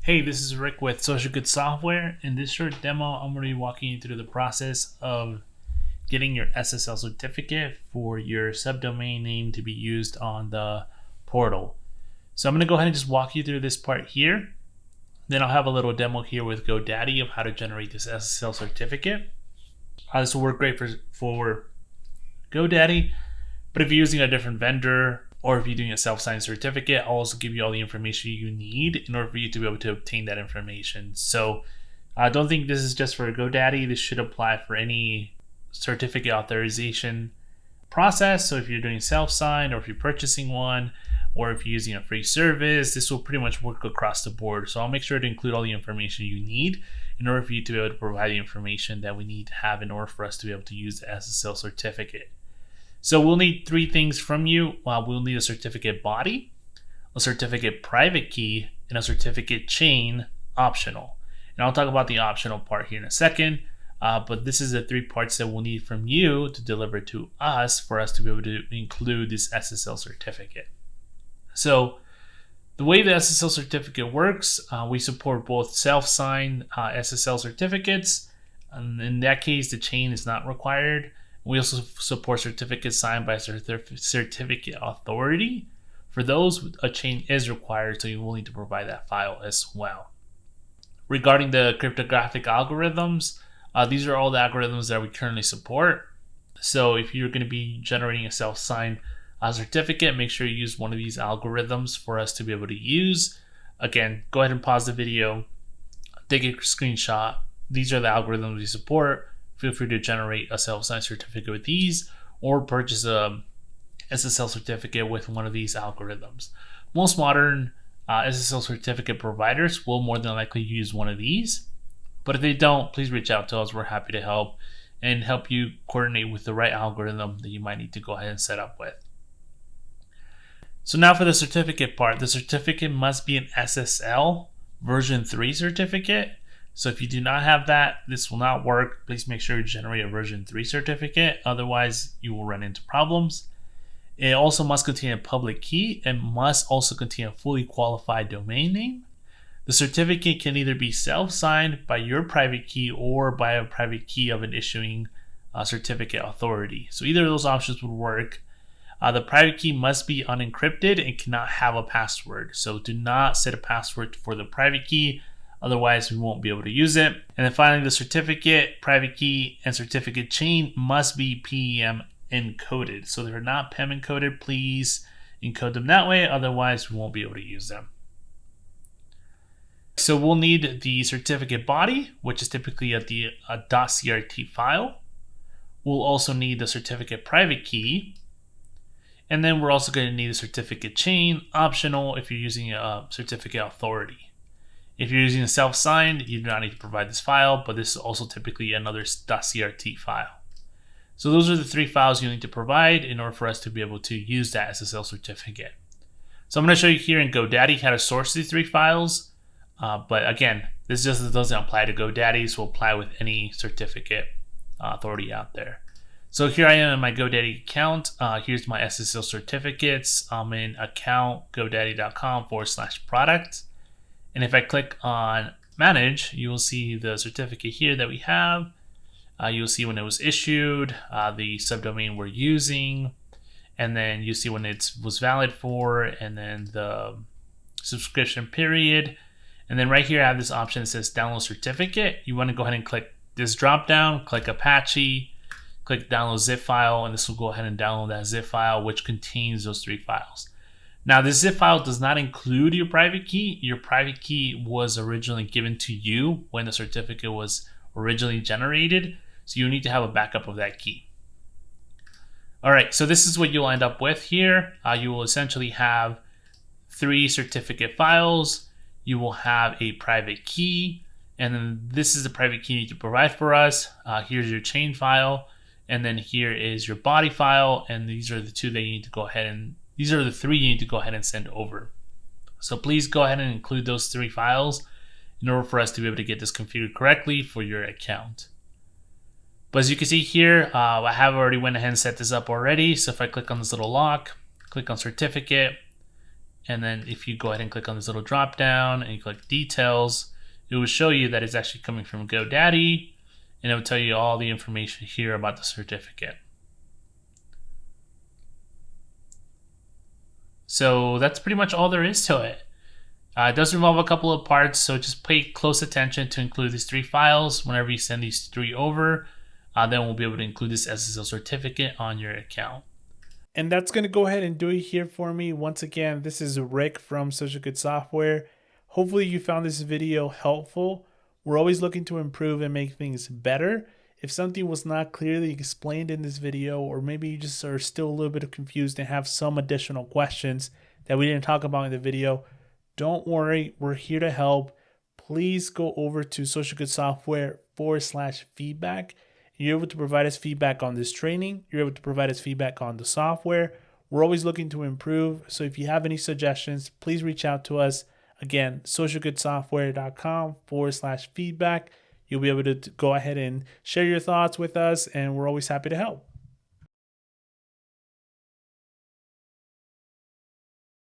Hey, this is Rick with Social Good Software. In this short demo, I'm going to be walking you through the process of getting your SSL certificate for your subdomain name to be used on the portal. So I'm going to go ahead and just walk you through this part here. Then I'll have a little demo here with GoDaddy of how to generate this SSL certificate. This will work great for GoDaddy, but if you're using a different vendor or if you're doing a self-signed certificate, I'll also give you all the information you need in order for you to be able to obtain that information. So I don't think this is just for GoDaddy. This should apply for any certificate authorization process. So if you're doing self-signed, or if you're purchasing one, or if you're using a free service, this will pretty much work across the board. So I'll make sure to include all the information you need in order for you to be able to provide the information that we need to have in order for us to be able to use the SSL certificate. So we'll need three things from you. We'll need a certificate body, a certificate private key, and a certificate chain optional. And I'll talk about the optional part here in a second. But this is the three parts that we'll need from you to deliver to us for us to be able to include this SSL certificate. So the way the SSL certificate works, we support both self-signed SSL certificates. And in that case, the chain is not required. We also support certificates signed by a certificate authority. For those, a chain is required, so you will need to provide that file as well. Regarding the cryptographic algorithms, these are all the algorithms that we currently support. So if you're going to be generating a self-signed certificate, make sure you use one of these algorithms for us to be able to use. Again, go ahead and pause the video, take a screenshot. These are the algorithms we support. Feel free to generate a self-signed certificate with these, or purchase a SSL certificate with one of these algorithms. Most modern SSL certificate providers will more than likely use one of these, but if they don't, please reach out to us. We're happy to help and help you coordinate with the right algorithm that you might need to go ahead and set up with. So now for the certificate part, the certificate must be an SSL version 3 certificate. So if you do not have that, this will not work. Please make sure you generate a version 3 certificate. Otherwise, you will run into problems. It also must contain a public key and must also contain a fully qualified domain name. The certificate can either be self-signed by your private key or by a private key of an issuing certificate authority. So either of those options would work. The private key must be unencrypted and cannot have a password. So do not set a password for the private key. Otherwise, we won't be able to use it. And then finally, the certificate, private key, and certificate chain must be PEM encoded. So they're not PEM encoded. Please encode them that way. Otherwise, we won't be able to use them. So we'll need the certificate body, which is typically a .crt file. We'll also need the certificate private key. And then we're also going to need a certificate chain, optional if you're using a certificate authority. If you're using a self-signed, you do not need to provide this file, but this is also typically another .crt file. So those are the three files you need to provide in order for us to be able to use that SSL certificate. So I'm going to show you here in GoDaddy how to source these three files. But again, this just doesn't apply to GoDaddy, so will apply with any certificate authority out there. So here I am in my GoDaddy account. Here's my SSL certificates. I'm in account godaddy.com/product. And if I click on manage, you will see the certificate here that we have. You'll see when it was issued, the subdomain we're using, and then you see when it was valid for, and then the subscription period. And then right here I have this option that says download certificate. You want to go ahead and click this drop down, click Apache, click download zip file, and this will go ahead and download that zip file which contains those three files. Now, this zip file does not include your private key. Your private key was originally given to you when the certificate was originally generated, so you need to have a backup of that key. All right, so this is what you'll end up with here. You will essentially have three certificate files. You will have a private key, and then this is the private key you need to provide for us. Here's your chain file, and then here is your body file, and these are the two that you need to go ahead and these are the three you need to go ahead and send over. So please go ahead and include those three files in order for us to be able to get this configured correctly for your account. But as you can see here, I have already went ahead and set this up already. So if I click on this little lock, click on certificate, and then if you go ahead and click on this little drop down and you click details, it will show you that it's actually coming from GoDaddy, and it will tell you all the information here about the certificate. So that's pretty much all there is to it. It does involve a couple of parts, so just pay close attention to include these 3 files. Whenever you send these 3 over, then we'll be able to include this SSL certificate on your account. And that's going to go ahead and do it here for me. Once again, this is Rick from Social Good Software. Hopefully you found this video helpful. We're always looking to improve and make things better. If something was not clearly explained in this video, or maybe you just are still a little bit confused and have some additional questions that we didn't talk about in the video, don't worry, we're here to help. Please go over to socialgoodsoftware.com/feedback. You're able to provide us feedback on this training. You're able to provide us feedback on the software. We're always looking to improve. So if you have any suggestions, please reach out to us. Again, socialgoodsoftware.com/feedback. You'll be able to go ahead and share your thoughts with us, and we're always happy to help.